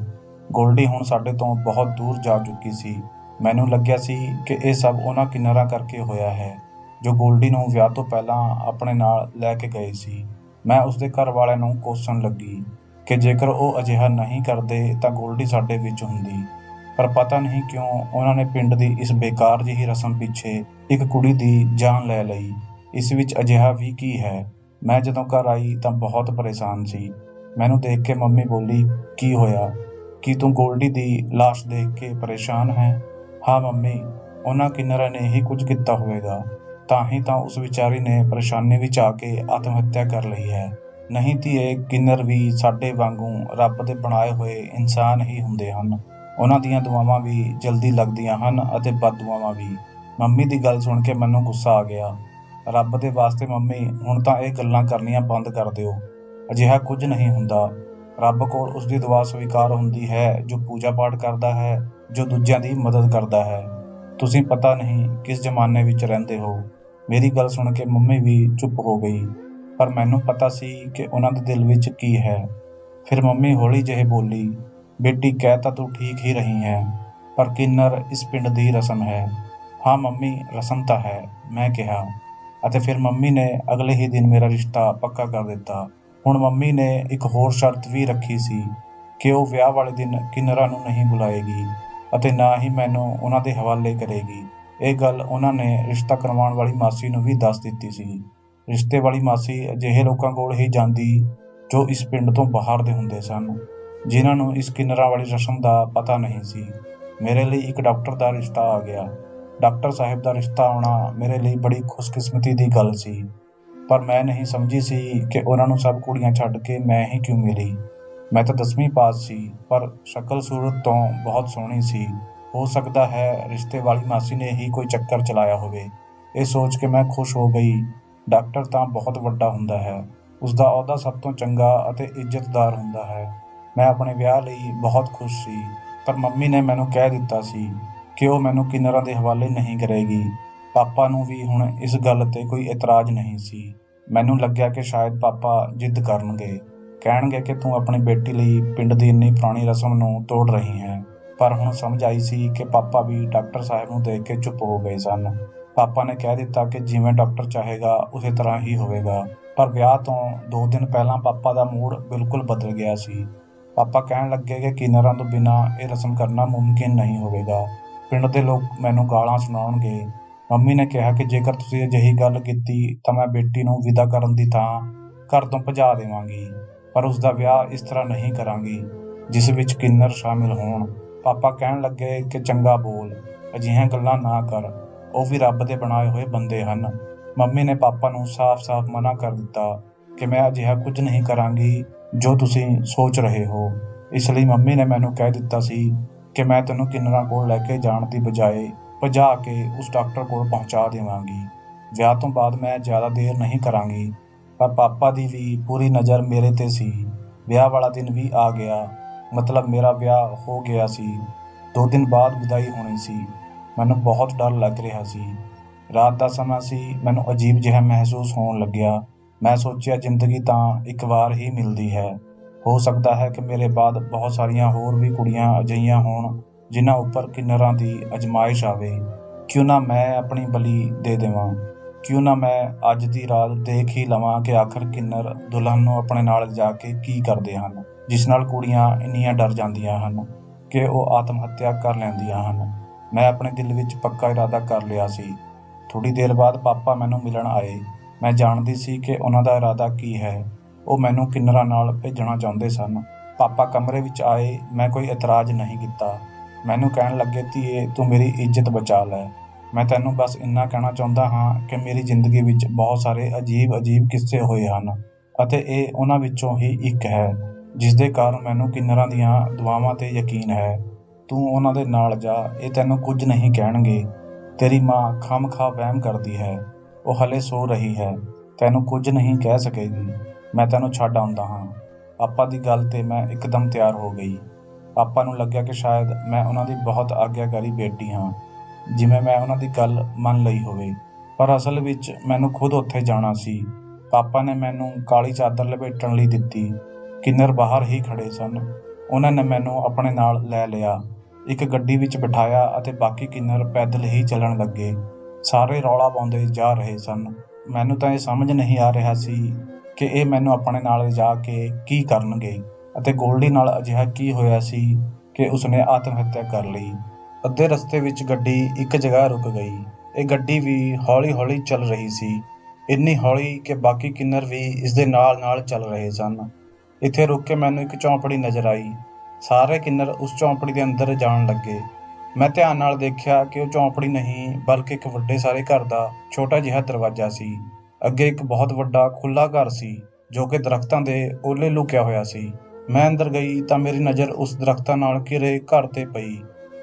ਗੋਲਡੀ ਹੁਣ ਸਾਡੇ ਤੋਂ ਬਹੁਤ ਦੂਰ ਜਾ ਚੁੱਕੀ ਸੀ। ਮੈਨੂੰ ਲੱਗਿਆ ਸੀ ਕਿ ਇਹ ਸਭ ਉਹਨਾਂ ਕਿੰਨਰਾਂ ਕਰਕੇ ਹੋਇਆ ਹੈ ਜੋ ਗੋਲਡੀ ਨੂੰ ਵਿਆਹ ਤੋਂ ਪਹਿਲਾਂ ਆਪਣੇ ਨਾਲ ਲੈ ਕੇ ਗਏ ਸੀ। ਮੈਂ ਉਸਦੇ ਘਰ ਵਾਲਿਆਂ ਨੂੰ ਕੋਸਣ ਲੱਗੀ ਕਿ ਜੇਕਰ ਉਹ ਅਜਿਹਾ ਨਹੀਂ ਕਰਦੇ ਤਾਂ ਗੋਲਡੀ ਸਾਡੇ ਵਿੱਚ ਹੁੰਦੀ। ਪਰ ਪਤਾ ਨਹੀਂ ਕਿਉਂ ਉਹਨਾਂ ਨੇ ਪਿੰਡ ਦੀ ਇਸ ਬੇਕਾਰ ਜਿਹੀ ਰਸਮ ਪਿੱਛੇ ਇੱਕ ਕੁੜੀ ਦੀ ਜਾਨ ਲੈ ਲਈ। ਇਸ ਵਿੱਚ ਅਜਿਹਾ ਵੀ ਕੀ ਹੈ? ਮੈਂ ਜਦੋਂ ਘਰ ਆਈ ਤਾਂ ਬਹੁਤ ਪਰੇਸ਼ਾਨ ਸੀ। ਮੈਨੂੰ ਦੇਖ ਕੇ ਮੰਮੀ ਬੋਲੀ, ਕੀ ਹੋਇਆ? ਕੀ ਤੂੰ ਗੋਲਡੀ ਦੀ ਲਾਸ਼ ਦੇਖ ਕੇ ਪਰੇਸ਼ਾਨ ਹੈ? ਹਾਂ ਮੰਮੀ, ਉਹਨਾਂ ਕਿੰਨਰਾਂ ਨੇ ਹੀ ਕੁਝ ਕੀਤਾ ਹੋਵੇਗਾ। ਤਾਂ ਹੀ ਤਾਂ ਉਸ ਵਿਚਾਰੀ ਨੇ ਪਰੇਸ਼ਾਨੀ ਵਿੱਚ ਆ ਕੇ ਆਤਮ ਹੱਤਿਆ ਕਰ ਲਈ ਹੈ। ਨਹੀਂ ਧੀਏ, ਕਿੰਨਰ ਵੀ ਸਾਡੇ ਵਾਂਗੂ ਰੱਬ ਦੇ ਬਣਾਏ ਹੋਏ ਇਨਸਾਨ ਹੀ ਹੁੰਦੇ ਹਨ। ਉਹਨਾਂ ਦੀਆਂ ਦੁਆਵਾਂ ਵੀ ਜਲਦੀ ਲੱਗਦੀਆਂ ਹਨ ਅਤੇ ਬਦਦੁਆਵਾਂ ਵੀ। ਮੰਮੀ ਦੀ ਗੱਲ ਸੁਣ ਕੇ ਮੈਨੂੰ ਗੁੱਸਾ ਆ ਗਿਆ। ਰੱਬ ਦੇ ਵਾਸਤੇ ਮੰਮੀ, ਹੁਣ ਤਾਂ ਇਹ ਗੱਲਾਂ ਕਰਨੀਆਂ ਬੰਦ ਕਰ ਦਿਓ। ਅਜਿਹਾ ਕੁਝ ਨਹੀਂ ਹੁੰਦਾ। ਰੱਬ ਕੋਲ ਉਸਦੀ ਦੁਆ ਸਵੀਕਾਰ ਹੁੰਦੀ ਹੈ ਜੋ ਪੂਜਾ ਪਾਠ ਕਰਦਾ ਹੈ, ਜੋ ਦੂਜਿਆਂ ਦੀ ਮਦਦ ਕਰਦਾ ਹੈ। ਤੁਸੀਂ ਪਤਾ ਨਹੀਂ ਕਿਸ ਜ਼ਮਾਨੇ ਵਿੱਚ ਰਹਿੰਦੇ ਹੋ। ਮੇਰੀ ਗੱਲ ਸੁਣ ਕੇ ਮੰਮੀ ਵੀ ਚੁੱਪ ਹੋ ਗਈ, ਪਰ ਮੈਨੂੰ ਪਤਾ ਸੀ ਕਿ ਉਹਨਾਂ ਦੇ ਦਿਲ ਵਿੱਚ ਕੀ ਹੈ। ਫਿਰ ਮੰਮੀ ਹੌਲੀ ਜਿਹੇ ਬੋਲੀ, ਬੇਟੀ, ਕਹਿ ਤਾਂ ਤੂੰ ਠੀਕ ਹੀ ਰਹੀ ਹੈ, ਪਰ ਕਿੰਨਰ ਇਸ ਪਿੰਡ ਦੀ ਰਸਮ ਹੈ। ਹਾਂ ਮੰਮੀ, ਰਸਮ ਤਾਂ ਹੈ, ਮੈਂ ਕਿਹਾ। ਅਤੇ ਫਿਰ ਮੰਮੀ ਨੇ ਅਗਲੇ ਹੀ ਦਿਨ ਮੇਰਾ ਰਿਸ਼ਤਾ ਪੱਕਾ ਕਰ ਦਿੱਤਾ। ਹੁਣ ਮੰਮੀ ਨੇ ਇੱਕ ਹੋਰ ਸ਼ਰਤ ਵੀ ਰੱਖੀ ਸੀ ਕਿ ਉਹ ਵਿਆਹ ਵਾਲੇ ਦਿਨ ਕਿੰਨਰਾਂ ਨੂੰ ਨਹੀਂ ਬੁਲਾਏਗੀ ਅਤੇ ਨਾ ਹੀ ਮੈਨੂੰ ਉਹਨਾਂ ਦੇ ਹਵਾਲੇ ਕਰੇਗੀ। ਇਹ ਗੱਲ ਉਹਨਾਂ ਨੇ ਰਿਸ਼ਤਾ ਕਰਵਾਉਣ ਵਾਲੀ ਮਾਸੀ ਨੂੰ ਵੀ ਦੱਸ ਦਿੱਤੀ ਸੀ। ਰਿਸ਼ਤੇ ਵਾਲੀ ਮਾਸੀ ਅਜਿਹੇ ਲੋਕਾਂ ਕੋਲ ਹੀ ਜਾਂਦੀ ਜੋ ਇਸ ਪਿੰਡ ਤੋਂ ਬਾਹਰ ਦੇ ਹੁੰਦੇ ਸਨ, ਜਿਨ੍ਹਾਂ ਨੂੰ ਇਸ ਕਿੰਨਰਾਂ ਵਾਲੀ ਰਸਮ ਦਾ ਪਤਾ ਨਹੀਂ ਸੀ। ਮੇਰੇ ਲਈ ਇੱਕ ਡਾਕਟਰ ਦਾ ਰਿਸ਼ਤਾ ਆ ਗਿਆ। ਡਾਕਟਰ ਸਾਹਿਬ ਦਾ ਰਿਸ਼ਤਾ ਆਉਣਾ ਮੇਰੇ ਲਈ ਬੜੀ ਖੁਸ਼ਕਿਸਮਤੀ ਦੀ ਗੱਲ ਸੀ। ਪਰ ਮੈਂ ਨਹੀਂ ਸਮਝੀ ਸੀ ਕਿ ਉਹਨਾਂ ਨੂੰ ਸਭ ਕੁੜੀਆਂ ਛੱਡ ਕੇ ਮੈਂ ਹੀ ਕਿਉਂ ਮਿਲੀ। ਮੈਂ ਤਾਂ 10ਵੀਂ ਪਾਸ ਸੀ, ਪਰ ਸ਼ਕਲ ਸੂਰਤ ਤੋਂ ਬਹੁਤ ਸੋਹਣੀ ਸੀ। ਹੋ ਸਕਦਾ ਹੈ ਰਿਸ਼ਤੇ ਵਾਲੀ ਮਾਸੀ ਨੇ ਹੀ ਕੋਈ ਚੱਕਰ ਚਲਾਇਆ ਹੋਵੇ। ਇਹ ਸੋਚ ਕੇ ਮੈਂ ਖੁਸ਼ ਹੋ ਗਈ। ਡਾਕਟਰ ਤਾਂ ਬਹੁਤ ਵੱਡਾ ਹੁੰਦਾ ਹੈ, ਉਸਦਾ ਅਹੁਦਾ ਸਭ ਤੋਂ ਚੰਗਾ ਅਤੇ ਇੱਜ਼ਤਦਾਰ ਹੁੰਦਾ ਹੈ। ਮੈਂ ਆਪਣੇ ਵਿਆਹ ਲਈ ਬਹੁਤ ਖੁਸ਼ ਸੀ, ਪਰ ਮੰਮੀ ਨੇ ਮੈਨੂੰ ਕਹਿ ਦਿੱਤਾ ਸੀ ਕਿ ਉਹ ਮੈਨੂੰ ਕਿੰਨਰਾਂ ਦੇ ਹਵਾਲੇ ਨਹੀਂ ਕਰੇਗੀ। ਪਾਪਾ ਨੂੰ ਵੀ ਹੁਣ ਇਸ ਗੱਲ 'ਤੇ ਕੋਈ ਇਤਰਾਜ਼ ਨਹੀਂ ਸੀ। ਮੈਨੂੰ ਲੱਗਿਆ ਕਿ ਸ਼ਾਇਦ ਪਾਪਾ ਜਿੱਦ ਕਰਨਗੇ, ਕਹਿਣਗੇ ਕਿ ਤੂੰ ਆਪਣੀ ਬੇਟੀ ਲਈ ਪਿੰਡ ਦੀ ਇੰਨੀ ਪੁਰਾਣੀ ਰਸਮ ਨੂੰ ਤੋੜ ਰਹੀ ਹੈ। ਪਰ ਹੁਣ ਸਮਝ ਆਈ ਸੀ ਕਿ ਪਾਪਾ ਵੀ ਡਾਕਟਰ ਸਾਹਿਬ ਨੂੰ ਦੇਖ ਕੇ ਚੁੱਪ ਹੋ ਗਏ ਸਨ। ਪਾਪਾ ਨੇ ਕਹਿ ਦਿੱਤਾ ਕਿ ਜਿਵੇਂ ਡਾਕਟਰ ਚਾਹੇਗਾ ਉਸੇ ਤਰ੍ਹਾਂ ਹੀ ਹੋਵੇਗਾ। ਪਰ ਵਿਆਹ ਤੋਂ 2 ਦਿਨ ਪਹਿਲਾਂ ਪਾਪਾ ਦਾ ਮੂਡ ਬਿਲਕੁਲ ਬਦਲ ਗਿਆ ਸੀ। ਪਾਪਾ ਕਹਿਣ ਲੱਗੇ ਕਿ ਕਿੰਨਰਾਂ ਤੋਂ ਬਿਨਾਂ ਇਹ ਰਸਮ ਕਰਨਾ ਮੁਮਕਿਨ ਨਹੀਂ ਹੋਵੇਗਾ। ਪਿੰਡ ਦੇ ਲੋਕ ਮੈਨੂੰ ਗਾਲਾਂ ਸੁਣਾਉਣਗੇ। ਮੰਮੀ ਨੇ ਕਿਹਾ ਕਿ ਜੇਕਰ ਤੁਸੀਂ ਅਜਿਹੀ ਗੱਲ ਕੀਤੀ ਤਾਂ ਮੈਂ ਬੇਟੀ ਨੂੰ ਵਿਦਾ ਕਰਨ ਦੀ ਥਾਂ ਘਰ ਤੋਂ ਭਜਾ ਦੇਵਾਂਗੀ। ਪਰ ਉਸਦਾ ਵਿਆਹ ਇਸ ਤਰ੍ਹਾਂ ਨਹੀਂ ਕਰਾਂਗੀ ਜਿਸ ਵਿੱਚ ਕਿੰਨਰ ਸ਼ਾਮਿਲ ਹੋਣ। ਪਾਪਾ ਕਹਿਣ ਲੱਗੇ ਕਿ ਚੰਗਾ ਬੋਲ, ਅਜਿਹੀਆਂ ਗੱਲਾਂ ਨਾ ਕਰ, ਉਹ ਵੀ ਰੱਬ ਦੇ ਬਣਾਏ ਹੋਏ ਬੰਦੇ ਹਨ। ਮੰਮੀ ਨੇ ਪਾਪਾ ਨੂੰ ਸਾਫ਼-ਸਾਫ਼ ਮਨਾ ਕਰ ਦਿੱਤਾ ਕਿ ਮੈਂ ਅਜਿਹਾ ਕੁਝ ਨਹੀਂ ਕਰਾਂਗੀ ਜੋ ਤੁਸੀਂ ਸੋਚ ਰਹੇ ਹੋ। ਇਸ ਲਈ ਮੰਮੀ ਨੇ ਮੈਨੂੰ ਕਹਿ ਦਿੱਤਾ ਸੀ ਕਿ ਮੈਂ ਤੈਨੂੰ ਕਿੰਨਰਾਂ ਕੋਲ ਲੈ ਕੇ ਜਾਣ ਦੀ ਬਜਾਏ ਭਜਾ ਕੇ ਉਸ ਡਾਕਟਰ ਕੋਲ ਪਹੁੰਚਾ ਦੇਵਾਂਗੀ। ਵਿਆਹ ਤੋਂ ਬਾਅਦ ਮੈਂ ਜ਼ਿਆਦਾ ਦੇਰ ਨਹੀਂ ਕਰਾਂਗੀ। ਪਰ ਪਾਪਾ ਦੀ ਵੀ ਪੂਰੀ ਨਜ਼ਰ ਮੇਰੇ 'ਤੇ ਸੀ। ਵਿਆਹ ਵਾਲਾ ਦਿਨ ਵੀ ਆ ਗਿਆ, ਮਤਲਬ ਮੇਰਾ ਵਿਆਹ ਹੋ ਗਿਆ ਸੀ। 2 ਦਿਨ ਬਾਅਦ ਵਿਦਾਈ ਹੋਣੀ ਸੀ। ਮੈਨੂੰ ਬਹੁਤ ਡਰ ਲੱਗ ਰਿਹਾ ਸੀ। ਰਾਤ ਦਾ ਸਮਾਂ ਸੀ। ਮੈਨੂੰ ਅਜੀਬ ਜਿਹਾ ਮਹਿਸੂਸ ਹੋਣ ਲੱਗਿਆ। ਮੈਂ ਸੋਚਿਆ ਜ਼ਿੰਦਗੀ ਤਾਂ ਇੱਕ ਵਾਰ ਹੀ ਮਿਲਦੀ ਹੈ। ਹੋ ਸਕਦਾ ਹੈ ਕਿ ਮੇਰੇ ਬਾਅਦ ਬਹੁਤ ਸਾਰੀਆਂ ਹੋਰ ਵੀ ਕੁੜੀਆਂ ਅਜਿਹੀਆਂ ਹੋਣ ਜਿਨ੍ਹਾਂ ਉੱਪਰ ਕਿੰਨਰਾਂ ਦੀ ਅਜ਼ਮਾਇਸ਼ ਆਵੇ। ਕਿਉਂ ਨਾ ਮੈਂ ਆਪਣੀ ਬਲੀ ਦੇ ਦੇਵਾਂ। ਕਿਉਂ ਨਾ ਮੈਂ ਅੱਜ ਦੀ ਰਾਤ ਦੇਖ ਹੀ ਲਵਾਂ ਕਿ ਆਖਰ ਕਿੰਨਰ ਦੁਲਹਨ ਨੂੰ ਆਪਣੇ ਨਾਲ ਲਿਜਾ ਕੇ ਕੀ ਕਰਦੇ ਹਨ, ਜਿਸ ਨਾਲ ਕੁੜੀਆਂ ਇੰਨੀਆਂ ਡਰ ਜਾਂਦੀਆਂ ਹਨ ਕਿ ਉਹ ਆਤਮ ਹੱਤਿਆ ਕਰ ਲੈਂਦੀਆਂ ਹਨ। ਮੈਂ ਆਪਣੇ ਦਿਲ ਵਿੱਚ ਪੱਕਾ ਇਰਾਦਾ ਕਰ ਲਿਆ ਸੀ। ਥੋੜ੍ਹੀ ਦੇਰ ਬਾਅਦ ਪਾਪਾ ਮੈਨੂੰ ਮਿਲਣ ਆਏ। ਮੈਂ ਜਾਣਦੀ ਸੀ ਕਿ ਉਹਨਾਂ ਦਾ ਇਰਾਦਾ ਕੀ ਹੈ। ਉਹ ਮੈਨੂੰ ਕਿੰਨਰਾਂ ਨਾਲ ਭੇਜਣਾ ਚਾਹੁੰਦੇ ਸਨ। ਪਾਪਾ ਕਮਰੇ ਵਿੱਚ ਆਏ। ਮੈਂ ਕੋਈ ਇਤਰਾਜ਼ ਨਹੀਂ ਕੀਤਾ। ਮੈਨੂੰ ਕਹਿਣ ਲੱਗੇ, ਧੀਏ, ਤੂੰ ਮੇਰੀ ਇੱਜ਼ਤ ਬਚਾ ਲੈ। ਮੈਂ ਤੈਨੂੰ ਬਸ ਇੰਨਾ ਕਹਿਣਾ ਚਾਹੁੰਦਾ ਹਾਂ ਕਿ ਮੇਰੀ ਜ਼ਿੰਦਗੀ ਵਿੱਚ ਬਹੁਤ ਸਾਰੇ ਅਜੀਬ ਕਿੱਸੇ ਹੋਏ ਹਨ ਅਤੇ ਇਹ ਉਹਨਾਂ ਵਿੱਚੋਂ ਹੀ ਇੱਕ ਹੈ ਜਿਸ ਦੇ ਕਾਰਨ ਮੈਨੂੰ ਕਿੰਨਰਾਂ ਦੀਆਂ ਦੁਆਵਾਂ 'ਤੇ ਯਕੀਨ ਹੈ। ਤੂੰ ਉਹਨਾਂ ਦੇ ਨਾਲ ਜਾ, ਇਹ ਤੈਨੂੰ ਕੁਝ ਨਹੀਂ ਕਹਿਣਗੇ। ਤੇਰੀ ਮਾਂ ਖਾਮਖਾਹ ਵਹਿਮ ਕਰਦੀ ਹੈ। ਉਹ ਹਲੇ ਸੋ ਰਹੀ ਹੈ, ਤੈਨੂੰ ਕੁਝ ਨਹੀਂ ਕਹਿ ਸਕੇਗੀ। ਮੈਂ ਤੈਨੂੰ ਛੱਡ ਆਉਂਦਾ ਹਾਂ। ਪਾਪਾ ਦੀ ਗੱਲ 'ਤੇ ਮੈਂ ਇੱਕਦਮ ਤਿਆਰ ਹੋ ਗਈ। ਪਾਪਾ ਨੂੰ ਲੱਗਿਆ ਕਿ ਸ਼ਾਇਦ ਮੈਂ ਉਹਨਾਂ ਦੀ ਬਹੁਤ ਆਗਿਆਕਾਰੀ ਬੇਟੀ ਹਾਂ, ਜਿਵੇਂ ਮੈਂ ਉਹਨਾਂ ਦੀ ਗੱਲ ਮੰਨ ਲਈ ਹੋਵੇ। ਪਰ ਅਸਲ ਵਿੱਚ ਮੈਨੂੰ ਖੁਦ ਉੱਥੇ ਜਾਣਾ ਸੀ। ਪਾਪਾ ਨੇ ਮੈਨੂੰ ਕਾਲੀ ਚਾਦਰ ਲਪੇਟਣ ਲਈ ਦਿੱਤੀ। ਕਿੰਨਰ ਬਾਹਰ ਹੀ ਖੜੇ ਸਨ। ਉਹਨਾਂ ਨੇ ਮੈਨੂੰ ਆਪਣੇ ਨਾਲ ਲੈ ਲਿਆ, ਇੱਕ ਗੱਡੀ ਵਿੱਚ ਬਿਠਾਇਆ ਅਤੇ ਬਾਕੀ ਕਿੰਨਰ ਪੈਦਲ ਹੀ ਚੱਲਣ ਲੱਗੇ। ਸਾਰੇ ਰੌਲਾ ਪਾਉਂਦੇ ਜਾ ਰਹੇ ਸਨ। ਮੈਨੂੰ ਤਾਂ ਇਹ ਸਮਝ ਨਹੀਂ ਆ ਰਿਹਾ ਸੀ ਕਿ ਇਹ ਮੈਨੂੰ ਆਪਣੇ ਨਾਲ ਲਿਜਾ ਕੇ ਕੀ ਕਰਨਗੇ ਅਤੇ ਗੋਲਡੀ ਨਾਲ ਅਜਿਹਾ ਕੀ ਹੋਇਆ ਸੀ ਕਿ ਉਸਨੇ ਆਤਮ ਹੱਤਿਆ ਕਰ ਲਈ। ਅੱਧੇ ਰਸਤੇ ਵਿੱਚ ਗੱਡੀ ਇੱਕ ਜਗ੍ਹਾ ਰੁਕ ਗਈ। ਇਹ ਗੱਡੀ ਵੀ ਹੌਲੀ-ਹੌਲੀ ਚੱਲ ਰਹੀ ਸੀ, ਇੰਨੀ ਹੌਲੀ ਕਿ ਬਾਕੀ ਕਿੰਨਰ ਵੀ ਇਸ ਦੇ ਨਾਲ-ਨਾਲ ਚੱਲ ਰਹੇ ਸਨ। ਇੱਥੇ ਰੁਕ ਕੇ ਮੈਨੂੰ ਇੱਕ ਝੌਂਪੜੀ ਨਜ਼ਰ ਆਈ। ਸਾਰੇ ਕਿੰਨਰ ਉਸ ਝੌਂਪੜੀ ਦੇ ਅੰਦਰ ਜਾਣ ਲੱਗੇ। ਮੈਂ ਧਿਆਨ ਨਾਲ ਦੇਖਿਆ ਕਿ ਉਹ ਝੌਂਪੜੀ ਨਹੀਂ ਬਲਕਿ ਇੱਕ ਵੱਡੇ ਸਾਰੇ ਘਰ ਦਾ ਛੋਟਾ ਜਿਹਾ ਦਰਵਾਜ਼ਾ ਸੀ। ਅੱਗੇ ਇੱਕ ਬਹੁਤ ਵੱਡਾ ਖੁੱਲ੍ਹਾ ਘਰ ਸੀ ਜੋ ਕਿ ਦਰੱਖਤਾਂ ਦੇ ਓਹਲੇ ਲੁਕਿਆ ਹੋਇਆ ਸੀ। ਮੈਂ ਅੰਦਰ ਗਈ ਤਾਂ ਮੇਰੀ ਨਜ਼ਰ ਉਸ ਦਰੱਖਤਾਂ ਨਾਲ ਘਿਰੇ ਘਰ 'ਤੇ ਪਈ।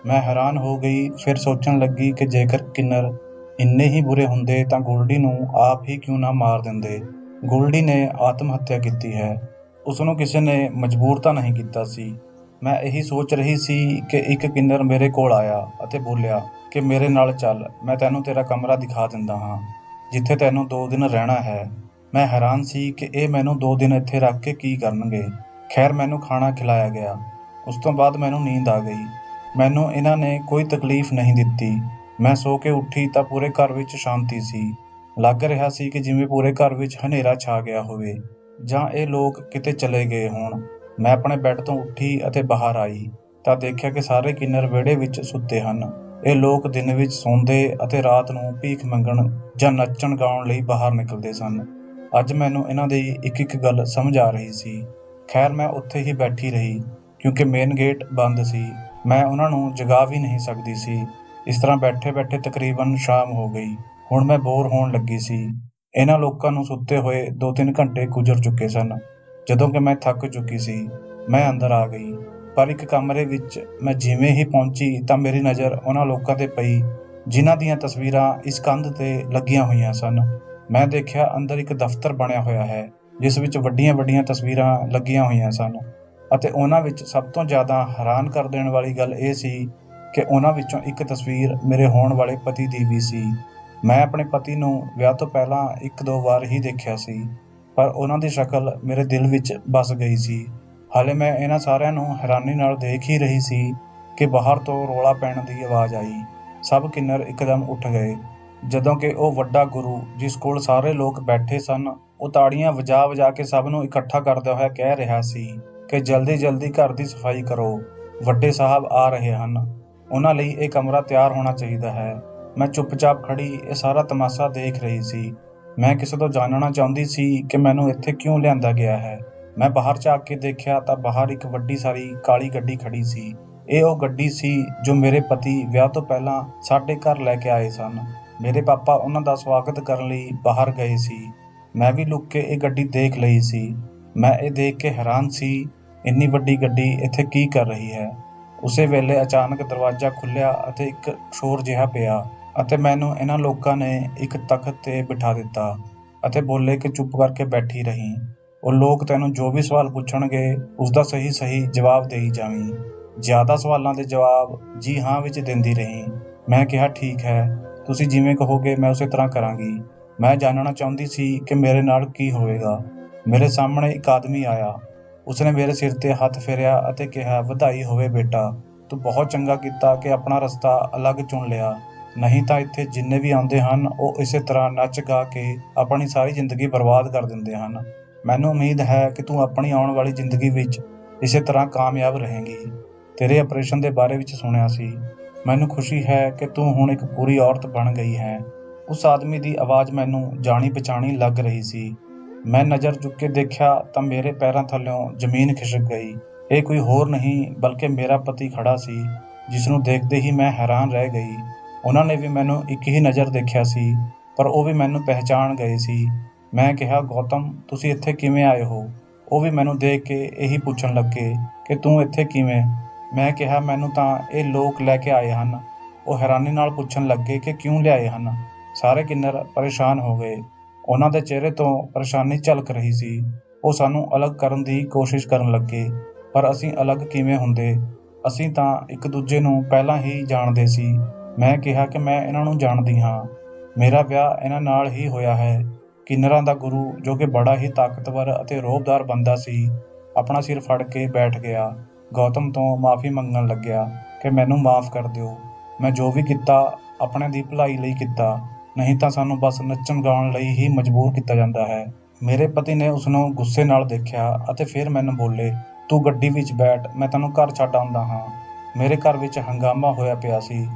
ਮੈਂ ਹੈਰਾਨ ਹੋ ਗਈ। ਫਿਰ ਸੋਚਣ ਲੱਗੀ ਕਿ ਜੇਕਰ ਕਿੰਨਰ ਇੰਨੇ ਹੀ ਬੁਰੇ ਹੁੰਦੇ ਤਾਂ ਗੋਲਡੀ ਨੂੰ ਆਪ ਹੀ ਕਿਉਂ ਨਾ ਮਾਰ ਦਿੰਦੇ। ਗੋਲਡੀ ਨੇ ਆਤਮ ਹੱਤਿਆ ਕੀਤੀ ਹੈ। ਉਸਨੂੰ ਕਿਸੇ ਨੇ ਮਜਬੂਰ ਤਾਂ ਨਹੀਂ ਕੀਤਾ ਸੀ। ਮੈਂ ਇਹੀ ਸੋਚ ਰਹੀ ਸੀ ਕਿ ਇੱਕ ਕਿੰਨਰ ਮੇਰੇ ਕੋਲ ਆਇਆ ਅਤੇ ਬੋਲਿਆ ਕਿ ਮੇਰੇ ਨਾਲ ਚੱਲ, ਮੈਂ ਤੈਨੂੰ ਤੇਰਾ ਕਮਰਾ ਦਿਖਾ ਦਿੰਦਾ ਹਾਂ ਜਿੱਥੇ ਤੈਨੂੰ 2 ਦਿਨ ਰਹਿਣਾ ਹੈ। ਮੈਂ ਹੈਰਾਨ ਸੀ ਕਿ ਇਹ ਮੈਨੂੰ 2 ਦਿਨ ਇੱਥੇ ਰੱਖ ਕੇ ਕੀ ਕਰਨਗੇ। ਖੈਰ, ਮੈਨੂੰ ਖਾਣਾ ਖਿਲਾਇਆ ਗਿਆ। ਉਸ ਤੋਂ ਬਾਅਦ ਮੈਨੂੰ ਨੀਂਦ ਆ ਗਈ। ਮੈਨੂੰ ਇਹਨਾਂ ਨੇ ਕੋਈ ਤਕਲੀਫ ਨਹੀਂ ਦਿੱਤੀ। ਮੈਂ ਸੋ ਕੇ ਉੱਠੀ ਤਾਂ ਪੂਰੇ ਘਰ ਵਿੱਚ ਸ਼ਾਂਤੀ ਸੀ। ਲੱਗ ਰਿਹਾ ਸੀ ਕਿ ਜਿਵੇਂ ਪੂਰੇ ਘਰ ਵਿੱਚ ਹਨੇਰਾ ਛਾ ਗਿਆ ਹੋਵੇ ਜਾਂ ਇਹ ਲੋਕ ਕਿਤੇ ਚਲੇ ਗਏ ਹੋਣ। ਮੈਂ ਆਪਣੇ ਬੈੱਡ ਤੋਂ ਉੱਠੀ ਅਤੇ ਬਾਹਰ ਆਈ ਤਾਂ ਦੇਖਿਆ ਕਿ ਸਾਰੇ ਕਿੰਨਰ ਵਿਹੜੇ ਵਿੱਚ ਸੁੱਤੇ ਹਨ। ਇਹ ਲੋਕ ਦਿਨ ਵਿੱਚ ਸੌਂਦੇ ਅਤੇ ਰਾਤ ਨੂੰ ਭੀਖ ਮੰਗਣ ਜਾਂ ਨੱਚਣ ਗਾਉਣ ਲਈ ਬਾਹਰ ਨਿਕਲਦੇ ਸਨ। ਅੱਜ ਮੈਨੂੰ ਇਹਨਾਂ ਦੀ ਇੱਕ ਗੱਲ ਸਮਝ ਆ ਰਹੀ ਸੀ। ਖੈਰ, ਮੈਂ ਉੱਥੇ ਹੀ ਬੈਠੀ ਰਹੀ ਕਿਉਂਕਿ ਮੇਨ ਗੇਟ ਬੰਦ ਸੀ। ਮੈਂ ਉਹਨਾਂ ਨੂੰ ਜਗਾ ਵੀ ਨਹੀਂ ਸਕਦੀ ਸੀ। ਇਸ ਤਰ੍ਹਾਂ ਬੈਠੇ-ਬੈਠੇ ਤਕਰੀਬਨ ਸ਼ਾਮ ਹੋ ਗਈ। ਹੁਣ ਮੈਂ ਬੋਰ ਹੋਣ ਲੱਗੀ ਸੀ। ਇਹਨਾਂ ਲੋਕਾਂ ਨੂੰ ਸੁੱਤੇ ਹੋਏ 2-3 ਘੰਟੇ ਗੁਜ਼ਰ ਚੁੱਕੇ ਸਨ। ਜਦੋਂ ਕਿ ਮੈਂ ਥੱਕ ਚੁੱਕੀ ਸੀ, ਮੈਂ ਅੰਦਰ ਆ ਗਈ। ਪਰ ਇੱਕ ਕਮਰੇ ਵਿੱਚ ਮੈਂ ਜਿਵੇਂ ਹੀ ਪਹੁੰਚੀ ਤਾਂ ਮੇਰੀ ਨਜ਼ਰ ਉਹਨਾਂ ਲੋਕਾਂ 'ਤੇ ਪਈ ਜਿਨ੍ਹਾਂ ਦੀਆਂ ਤਸਵੀਰਾਂ ਇਸ ਕੰਧ 'ਤੇ ਲੱਗੀਆਂ ਹੋਈਆਂ ਸਨ। ਮੈਂ ਦੇਖਿਆ ਅੰਦਰ ਇੱਕ ਦਫ਼ਤਰ ਬਣਿਆ ਹੋਇਆ ਹੈ ਜਿਸ ਵਿੱਚ ਵੱਡੀਆਂ-ਵੱਡੀਆਂ ਤਸਵੀਰਾਂ ਲੱਗੀਆਂ ਹੋਈਆਂ ਸਨ ਅਤੇ ਉਹਨਾਂ ਵਿੱਚ ਸਭ ਤੋਂ ਜ਼ਿਆਦਾ ਹੈਰਾਨ ਕਰ ਦੇਣ ਵਾਲੀ ਗੱਲ ਇਹ ਸੀ ਕਿ ਉਹਨਾਂ ਵਿੱਚੋਂ ਇੱਕ ਤਸਵੀਰ ਮੇਰੇ ਹੋਣ ਵਾਲੇ ਪਤੀ ਦੀ ਵੀ ਸੀ। ਮੈਂ ਆਪਣੇ ਪਤੀ ਨੂੰ ਵਿਆਹ ਤੋਂ ਪਹਿਲਾਂ 1-2 ਵਾਰ ਹੀ ਦੇਖਿਆ ਸੀ, ਪਰ ਉਹਨਾਂ ਦੀ ਸ਼ਕਲ ਮੇਰੇ ਦਿਲ ਵਿੱਚ ਵੱਸ ਗਈ ਸੀ। ਹਾਲੇ ਮੈਂ ਇਹਨਾਂ ਸਾਰਿਆਂ ਨੂੰ ਹੈਰਾਨੀ ਨਾਲ ਦੇਖ ਹੀ ਰਹੀ ਸੀ ਕਿ ਬਾਹਰ ਤੋਂ ਰੌਲਾ ਪੈਣ ਦੀ ਆਵਾਜ਼ ਆਈ। ਸਭ ਕਿੰਨਰ ਇੱਕਦਮ ਉੱਠ ਗਏ ਜਦੋਂ ਕਿ ਉਹ ਵੱਡਾ ਗੁਰੂ ਜਿਸ ਕੋਲ ਸਾਰੇ ਲੋਕ ਬੈਠੇ ਸਨ, ਉਹ ਤਾੜੀਆਂ ਵਜਾ-ਵਜਾ ਕੇ ਸਭ ਨੂੰ ਇਕੱਠਾ ਕਰਦਾ ਹੋਇਆ ਕਹਿ ਰਿਹਾ ਸੀ ਕਿ ਜਲਦੀ-ਜਲਦੀ ਘਰ ਦੀ ਸਫਾਈ ਕਰੋ, ਵੱਡੇ ਸਾਹਿਬ ਆ ਰਹੇ ਹਨ, ਉਹਨਾਂ ਲਈ ਇਹ ਕਮਰਾ ਤਿਆਰ ਹੋਣਾ ਚਾਹੀਦਾ ਹੈ। ਮੈਂ ਚੁੱਪਚਾਪ ਖੜੀ ਇਹ ਸਾਰਾ ਤਮਾਸ਼ਾ ਦੇਖ ਰਹੀ ਸੀ। ਮੈਂ ਕਿਸੇ ਤੋਂ ਜਾਣਨਾ ਚਾਹੁੰਦੀ ਸੀ ਕਿ ਮੈਨੂੰ ਇੱਥੇ ਕਿਉਂ ਲਿਆਂਦਾ ਗਿਆ ਹੈ। ਮੈਂ ਬਾਹਰ ਝਾਕ ਕੇ ਦੇਖਿਆ ਤਾਂ ਬਾਹਰ ਇੱਕ ਵੱਡੀ ਸਾਰੀ ਕਾਲੀ ਗੱਡੀ ਖੜੀ ਸੀ। ਇਹ ਉਹ ਗੱਡੀ ਸੀ ਜੋ ਮੇਰੇ ਪਤੀ ਵਿਆਹ ਤੋਂ ਪਹਿਲਾਂ ਸਾਡੇ ਘਰ ਲੈ ਕੇ ਆਏ ਸਨ। ਮੇਰੇ ਪਾਪਾ ਉਹਨਾਂ ਦਾ ਸਵਾਗਤ ਕਰਨ ਲਈ ਬਾਹਰ ਗਏ ਸੀ। ਮੈਂ ਵੀ ਲੁੱਕ ਕੇ ਇਹ ਗੱਡੀ ਦੇਖ ਲਈ ਸੀ। ਮੈਂ ਇਹ ਦੇਖ ਕੇ ਹੈਰਾਨ ਸੀ, ਇੰਨੀ ਵੱਡੀ ਗੱਡੀ ਇੱਥੇ ਕੀ ਕਰ ਰਹੀ ਹੈ। ਉਸੇ ਵੇਲੇ ਅਚਾਨਕ ਦਰਵਾਜ਼ਾ ਖੁੱਲ੍ਹਿਆ ਅਤੇ ਇੱਕ ਸ਼ੋਰ ਜਿਹਾ ਪਿਆ ਅਤੇ ਮੈਨੂੰ ਇਹਨਾਂ ਲੋਕਾਂ ਨੇ ਇੱਕ ਤਖ਼ਤ 'ਤੇ ਬਿਠਾ ਦਿੱਤਾ ਅਤੇ ਬੋਲੇ ਕਿ ਚੁੱਪ ਕਰਕੇ ਬੈਠੀ ਰਹੀ। ਉਹ ਲੋਕ ਤੈਨੂੰ ਜੋ ਵੀ ਸਵਾਲ ਪੁੱਛਣਗੇ ਉਸਦਾ ਸਹੀ ਜਵਾਬ ਦੇਈ ਜਾਵੀਂ। ਜ਼ਿਆਦਾ ਸਵਾਲਾਂ ਦੇ ਜਵਾਬ ਜੀ ਹਾਂ ਵਿੱਚ ਦਿੰਦੀ ਰਹੀ। ਮੈਂ ਕਿਹਾ ਠੀਕ ਹੈ, ਤੁਸੀਂ ਜਿਵੇਂ ਕਹੋਗੇ ਮੈਂ ਉਸੇ ਤਰ੍ਹਾਂ ਕਰਾਂਗੀ। ਮੈਂ ਜਾਣਨਾ ਚਾਹੁੰਦੀ ਸੀ ਕਿ ਮੇਰੇ ਨਾਲ ਕੀ ਹੋਵੇਗਾ। ਮੇਰੇ ਸਾਹਮਣੇ ਇੱਕ ਆਦਮੀ ਆਇਆ। ਉਸਨੇ ਮੇਰੇ ਸਿਰ 'ਤੇ ਹੱਥ ਫੇਰਿਆ ਅਤੇ ਕਿਹਾ, ਵਧਾਈ ਹੋਵੇ ਬੇਟਾ, ਤੂੰ ਬਹੁਤ ਚੰਗਾ ਕੀਤਾ ਕਿ ਆਪਣਾ ਰਸਤਾ ਅਲੱਗ ਚੁਣ ਲਿਆ, ਨਹੀਂ ਤਾਂ ਇੱਥੇ ਜਿੰਨੇ ਵੀ ਆਉਂਦੇ ਹਨ ਉਹ ਇਸੇ ਤਰ੍ਹਾਂ ਨੱਚ ਗਾ ਕੇ ਆਪਣੀ ਸਾਰੀ ਜ਼ਿੰਦਗੀ ਬਰਬਾਦ ਕਰ ਦਿੰਦੇ ਹਨ। ਮੈਨੂੰ ਉਮੀਦ ਹੈ ਕਿ ਤੂੰ ਆਪਣੀ ਆਉਣ ਵਾਲੀ ਜ਼ਿੰਦਗੀ ਵਿੱਚ ਇਸੇ ਤਰ੍ਹਾਂ ਕਾਮਯਾਬ ਰਹੇਂਗੀ। ਤੇਰੇ ਆਪਰੇਸ਼ਨ ਦੇ ਬਾਰੇ ਵਿੱਚ ਸੁਣਿਆ ਸੀ। ਮੈਨੂੰ ਖੁਸ਼ੀ ਹੈ ਕਿ ਤੂੰ ਹੁਣ ਇੱਕ ਪੂਰੀ ਔਰਤ ਬਣ ਗਈ ਹੈ। ਉਸ ਆਦਮੀ ਦੀ ਆਵਾਜ਼ ਮੈਨੂੰ ਜਾਣੀ ਪਛਾਣੀ ਲੱਗ ਰਹੀ ਸੀ। ਮੈਂ ਨਜ਼ਰ ਚੁੱਕ ਕੇ ਦੇਖਿਆ ਤਾਂ ਮੇਰੇ ਪੈਰਾਂ ਥੱਲਿਓਂ ਜ਼ਮੀਨ ਖਿਸਕ ਗਈ। ਇਹ ਕੋਈ ਹੋਰ ਨਹੀਂ ਬਲਕਿ ਮੇਰਾ ਪਤੀ ਖੜਾ ਸੀ, ਜਿਸ ਨੂੰ ਦੇਖਦੇ ਹੀ ਮੈਂ ਹੈਰਾਨ ਰਹਿ ਗਈ। ਉਹਨਾਂ ਨੇ ਵੀ ਮੈਨੂੰ ਇੱਕ ਹੀ ਨਜ਼ਰ ਦੇਖਿਆ ਸੀ, ਪਰ ਉਹ ਵੀ ਮੈਨੂੰ ਪਹਿਚਾਣ ਗਏ ਸੀ। ਮੈਂ ਕਿਹਾ, ਗੌਤਮ, ਤੁਸੀਂ ਇੱਥੇ ਕਿਵੇਂ ਆਏ ਹੋ? ਉਹ ਵੀ ਮੈਨੂੰ ਦੇਖ ਕੇ ਇਹੀ ਪੁੱਛਣ ਲੱਗੇ ਕਿ ਤੂੰ ਇੱਥੇ ਕਿਵੇਂ? ਮੈਂ ਕਿਹਾ, ਮੈਨੂੰ ਤਾਂ ਇਹ ਲੋਕ ਲੈ ਕੇ ਆਏ ਹਨ। ਉਹ ਹੈਰਾਨੀ ਨਾਲ ਪੁੱਛਣ ਲੱਗੇ ਕਿ ਕਿਉਂ ਲਿਆਏ ਹਨ। ਸਾਰੇ ਕਿੰਨਰ ਪਰੇਸ਼ਾਨ ਹੋ ਗਏ। ਉਹਨਾਂ ਦੇ ਚਿਹਰੇ ਤੋਂ ਪਰੇਸ਼ਾਨੀ ਝਲਕ ਰਹੀ ਸੀ। ਉਹ ਸਾਨੂੰ ਅਲੱਗ ਕਰਨ ਦੀ ਕੋਸ਼ਿਸ਼ ਕਰਨ ਲੱਗੇ, ਪਰ ਅਸੀਂ ਅਲੱਗ ਕਿਵੇਂ ਹੁੰਦੇ? ਅਸੀਂ ਤਾਂ ਇੱਕ ਦੂਜੇ ਨੂੰ ਪਹਿਲਾਂ ਹੀ ਜਾਣਦੇ ਸੀ। ਮੈਂ ਕਿਹਾ ਕਿ ਮੈਂ ਇਹਨਾਂ ਨੂੰ ਜਾਣਦੀ ਹਾਂ। ਮੇਰਾ ਵਿਆਹ ਇਹਨਾਂ ਨਾਲ ਹੀ ਹੋਇਆ ਹੈ। ਕਿੰਨਰਾਂ ਦਾ ਗੁਰੂ, ਜੋ ਕਿ ਬੜਾ ਹੀ ਤਾਕਤਵਰ ਅਤੇ ਰੌਬਦਾਰ ਬੰਦਾ ਸੀ, ਆਪਣਾ ਸਿਰ ਫੜ ਕੇ ਬੈਠ ਗਿਆ। ਗੌਤਮ ਤੋਂ ਮਾਫ਼ੀ ਮੰਗਣ ਲੱਗਿਆ ਕਿ ਮੈਨੂੰ ਮਾਫ਼ ਕਰ ਦਿਓ। ਮੈਂ ਜੋ ਵੀ ਕੀਤਾ ਆਪਣੇ ਦੀ ਭਲਾਈ ਲਈ ਕੀਤਾ, ਨਹੀਂ ਤਾਂ ਸਾਨੂੰ ਬਸ ਨੱਚਣ ਗਾਉਣ ਲਈ ਹੀ ਮਜਬੂਰ ਕੀਤਾ ਜਾਂਦਾ ਹੈ। ਮੇਰੇ ਪਤੀ ਨੇ ਉਸਨੂੰ ਗੁੱਸੇ ਨਾਲ ਦੇਖਿਆ ਅਤੇ ਫਿਰ ਮੈਨੂੰ ਬੋਲੇ, ਤੂੰ ਗੱਡੀ ਵਿੱਚ ਬੈਠ, ਮੈਂ ਤੈਨੂੰ ਘਰ ਛੱਡ ਆਉਂਦਾ ਹਾਂ। ਮੇਰੇ ਘਰ ਵਿੱਚ ਹੰਗਾਮਾ ਹੋਇਆ ਪਿਆ ਸੀ।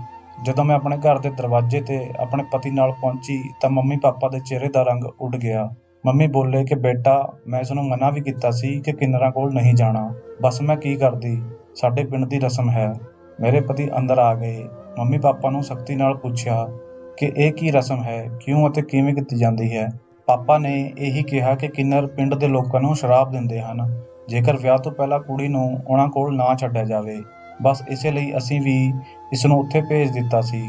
ਜਦੋਂ ਮੈਂ ਆਪਣੇ ਘਰ ਦੇ ਦਰਵਾਜ਼ੇ 'ਤੇ ਆਪਣੇ ਪਤੀ ਨਾਲ ਪਹੁੰਚੀ ਤਾਂ ਮੰਮੀ ਪਾਪਾ ਦੇ ਚਿਹਰੇ ਦਾ ਰੰਗ ਉੱਡ ਗਿਆ। ਮੰਮੀ ਬੋਲੇ ਕਿ ਬੇਟਾ, ਮੈਂ ਇਸਨੂੰ ਮਨਾ ਵੀ ਕੀਤਾ ਸੀ ਕਿ ਕਿੰਨਰਾਂ ਕੋਲ ਨਹੀਂ ਜਾਣਾ, ਬਸ ਮੈਂ ਕੀ ਕਰਦੀ, ਸਾਡੇ ਪਿੰਡ ਦੀ ਰਸਮ ਹੈ। ਮੇਰੇ ਪਤੀ ਅੰਦਰ ਆ ਗਏ। ਮੰਮੀ ਪਾਪਾ ਨੂੰ ਸਖਤੀ ਨਾਲ ਪੁੱਛਿਆ ਕਿ ਇਹ ਕੀ ਰਸਮ ਹੈ, ਕਿਉਂ ਅਤੇ ਕਿਵੇਂ ਕੀਤੀ ਜਾਂਦੀ ਹੈ। ਪਾਪਾ ਨੇ ਇਹੀ ਕਿਹਾ ਕਿ ਕਿੰਨਰ ਪਿੰਡ ਦੇ ਲੋਕਾਂ ਨੂੰ ਸ਼ਰਾਪ ਦਿੰਦੇ ਹਨ ਜੇਕਰ ਵਿਆਹ ਤੋਂ ਪਹਿਲਾਂ ਕੁੜੀ ਨੂੰ ਉਹਨਾਂ ਕੋਲ ਨਾ ਛੱਡਿਆ ਜਾਵੇ। ਬਸ ਇਸੇ ਲਈ ਅਸੀਂ ਵੀ ਇਸ ਨੂੰ ਉੱਥੇ ਭੇਜ ਦਿੱਤਾ ਸੀ।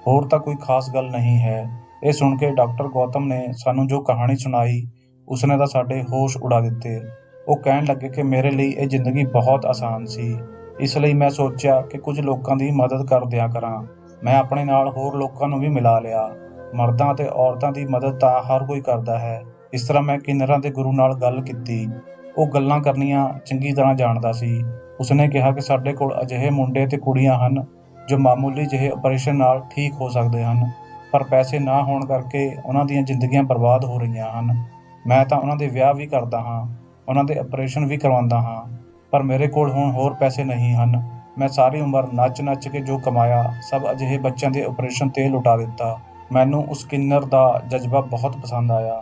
ਹੋਰ ਤਾਂ ਕੋਈ ਖਾਸ ਗੱਲ ਨਹੀਂ ਹੈ। ਇਹ ਸੁਣ ਕੇ ਡਾਕਟਰ ਗੌਤਮ ਨੇ ਸਾਨੂੰ ਜੋ ਕਹਾਣੀ ਸੁਣਾਈ, ਉਸਨੇ ਤਾਂ ਸਾਡੇ ਹੋਸ਼ ਉਡਾ ਦਿੱਤੇ। ਉਹ ਕਹਿਣ ਲੱਗੇ ਕਿ ਮੇਰੇ ਲਈ ਇਹ ਜ਼ਿੰਦਗੀ ਬਹੁਤ ਆਸਾਨ ਸੀ, ਇਸ ਲਈ ਮੈਂ ਸੋਚਿਆ ਕਿ ਕੁਝ ਲੋਕਾਂ ਦੀ ਮਦਦ ਕਰ ਦਿਆ ਕਰਾਂ। ਮੈਂ ਆਪਣੇ ਨਾਲ ਹੋਰ ਲੋਕਾਂ ਨੂੰ ਵੀ ਮਿਲਾ ਲਿਆ। ਮਰਦਾਂ ਅਤੇ ਔਰਤਾਂ ਦੀ ਮਦਦ ਤਾਂ ਹਰ ਕੋਈ ਕਰਦਾ ਹੈ। ਇਸ ਤਰ੍ਹਾਂ ਮੈਂ ਕਿੰਨਰਾਂ ਦੇ ਗੁਰੂ ਨਾਲ ਗੱਲ ਕੀਤੀ। ਉਹ ਗੱਲਾਂ ਕਰਨੀਆਂ ਚੰਗੀ ਤਰ੍ਹਾਂ ਜਾਣਦਾ ਸੀ। ਉਸਨੇ ਕਿਹਾ ਕਿ ਸਾਡੇ ਕੋਲ ਅਜਿਹੇ ਮੁੰਡੇ ਅਤੇ ਕੁੜੀਆਂ ਹਨ ਜੋ ਮਾਮੂਲੀ ਜਿਹੇ ਆਪਰੇਸ਼ਨ ਨਾਲ ਠੀਕ ਹੋ ਸਕਦੇ ਹਨ, ਪਰ ਪੈਸੇ ਨਾ ਹੋਣ ਕਰਕੇ ਉਹਨਾਂ ਦੀਆਂ ਜ਼ਿੰਦਗੀਆਂ ਬਰਬਾਦ ਹੋ ਰਹੀਆਂ ਹਨ। ਮੈਂ ਤਾਂ ਉਹਨਾਂ ਦੇ ਵਿਆਹ ਵੀ ਕਰਦਾ ਹਾਂ, ਉਹਨਾਂ ਦੇ ਆਪਰੇਸ਼ਨ ਵੀ ਕਰਵਾਉਂਦਾ ਹਾਂ, ਪਰ ਮੇਰੇ ਕੋਲ ਹੁਣ ਹੋਰ ਪੈਸੇ ਨਹੀਂ ਹਨ। ਮੈਂ ਸਾਰੀ ਉਮਰ ਨੱਚ ਕੇ ਜੋ ਕਮਾਇਆ ਸਭ ਅਜਿਹੇ ਬੱਚਿਆਂ ਦੇ ਆਪਰੇਸ਼ਨ 'ਤੇ ਲੁਟਾ ਦਿੱਤਾ। ਮੈਨੂੰ ਉਸ ਕਿੰਨਰ ਦਾ ਜਜ਼ਬਾ ਬਹੁਤ ਪਸੰਦ ਆਇਆ।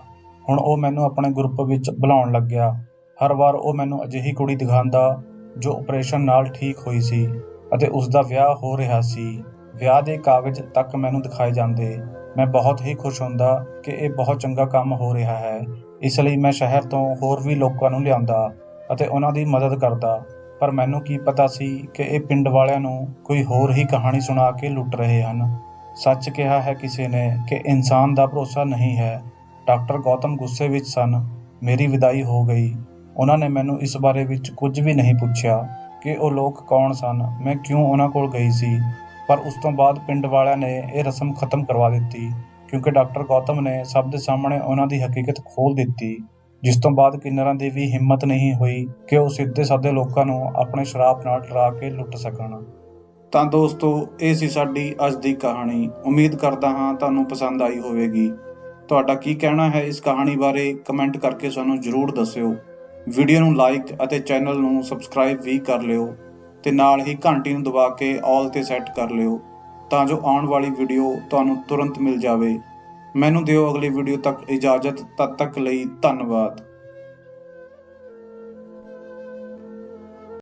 ਹੁਣ ਉਹ ਮੈਨੂੰ ਆਪਣੇ ਗਰੁੱਪ ਵਿੱਚ ਬੁਲਾਉਣ ਲੱਗਿਆ। ਹਰ ਵਾਰ ਉਹ ਮੈਨੂੰ ਅਜਿਹੀ ਕੁੜੀ ਦਿਖਾਉਂਦਾ ਜੋ ਆਪਰੇਸ਼ਨ ਨਾਲ ਠੀਕ ਹੋਈ ਸੀ ਅਤੇ ਉਸ ਦਾ ਵਿਆਹ ਹੋ ਰਿਹਾ ਸੀ। ਵਿਆਹ ਦੇ ਕਾਗਜ਼ ਤੱਕ ਮੈਨੂੰ ਦਿਖਾਏ ਜਾਂਦੇ। ਮੈਂ ਬਹੁਤ ਹੀ ਖੁਸ਼ ਹੁੰਦਾ ਕਿ ਇਹ ਬਹੁਤ ਚੰਗਾ ਕੰਮ ਹੋ ਰਿਹਾ ਹੈ। ਇਸ ਲਈ ਮੈਂ ਸ਼ਹਿਰ ਤੋਂ ਹੋਰ ਵੀ ਲੋਕਾਂ ਨੂੰ ਲਿਆਂਦਾ ਅਤੇ ਉਹਨਾਂ ਦੀ ਮਦਦ ਕਰਦਾ। ਪਰ ਮੈਨੂੰ ਕੀ ਪਤਾ ਸੀ ਕਿ ਇਹ ਪਿੰਡ ਵਾਲਿਆਂ ਨੂੰ ਕੋਈ ਹੋਰ ਹੀ ਕਹਾਣੀ ਸੁਣਾ ਕੇ ਲੁੱਟ ਰਹੇ ਹਨ। ਸੱਚ ਕਿਹਾ ਹੈ ਕਿਸੇ ਨੇ ਕਿ ਇਨਸਾਨ ਦਾ ਭਰੋਸਾ ਨਹੀਂ ਹੈ। ਡਾਕਟਰ ਗੌਤਮ ਗੁੱਸੇ ਵਿੱਚ ਸਨ। ਮੇਰੀ ਵਿਦਾਈ ਹੋ ਗਈ। ਉਹਨਾਂ ਨੇ ਮੈਨੂੰ ਇਸ ਬਾਰੇ ਵਿੱਚ ਕੁਝ ਵੀ ਨਹੀਂ ਪੁੱਛਿਆ ਕਿ ਉਹ ਲੋਕ ਕੌਣ ਸਨ, ਮੈਂ ਕਿਉਂ ਉਹਨਾਂ ਕੋਲ ਗਈ ਸੀ। ਪਰ ਉਸ ਤੋਂ ਬਾਅਦ ਪਿੰਡ ਵਾਲਿਆਂ ਨੇ ਇਹ ਰਸਮ ਖਤਮ ਕਰਵਾ ਦਿੱਤੀ, ਕਿਉਂਕਿ ਡਾਕਟਰ ਗੌਤਮ ਨੇ ਸਭ ਦੇ ਸਾਹਮਣੇ ਉਹਨਾਂ ਦੀ ਹਕੀਕਤ ਖੋਲ੍ਹ ਦਿੱਤੀ। ਜਿਸ ਤੋਂ ਬਾਅਦ ਕਿੰਨਰਾਂ ਦੀ ਵੀ ਹਿੰਮਤ ਨਹੀਂ ਹੋਈ ਕਿ ਉਹ ਸਿੱਧੇ ਸਾਦੇ ਲੋਕਾਂ ਨੂੰ ਆਪਣੇ ਸ਼ਰਾਪ ਨਾਲ ਡਰਾ ਕੇ ਲੁੱਟ ਸਕਣ। ਤਾਂ ਦੋਸਤੋ, ਇਹ ਸੀ ਸਾਡੀ ਅੱਜ ਦੀ ਕਹਾਣੀ। ਉਮੀਦ ਕਰਦਾ ਹਾਂ ਤੁਹਾਨੂੰ ਪਸੰਦ ਆਈ ਹੋਵੇਗੀ। ਤੁਹਾਡਾ ਕੀ ਕਹਿਣਾ ਹੈ ਇਸ ਕਹਾਣੀ ਬਾਰੇ ਕਮੈਂਟ ਕਰਕੇ ਸਾਨੂੰ ਜ਼ਰੂਰ ਦੱਸਿਓ। ਵੀਡੀਓ ਨੂੰ ਲਾਈਕ ਅਤੇ ਚੈਨਲ ਨੂੰ ਸਬਸਕ੍ਰਾਈਬ ਵੀ ਕਰ ਲਿਓ ਤੇ ਨਾਲ ਹੀ ਘੰਟੀ ਨੂੰ ਦਬਾ ਕੇ ਆਲ 'ਤੇ ਸੈੱਟ ਕਰ ਲਿਓ ਤਾਂ ਜੋ ਆਉਣ ਵਾਲੀ ਵੀਡੀਓ ਤੁਹਾਨੂੰ ਤੁਰੰਤ ਮਿਲ ਜਾਵੇ। ਮੈਨੂੰ ਦਿਓ ਅਗਲੀ ਵੀਡੀਓ ਤੱਕ ਇਜਾਜ਼ਤ। ਤਦ ਤੱਕ ਲਈ ਧੰਨਵਾਦ।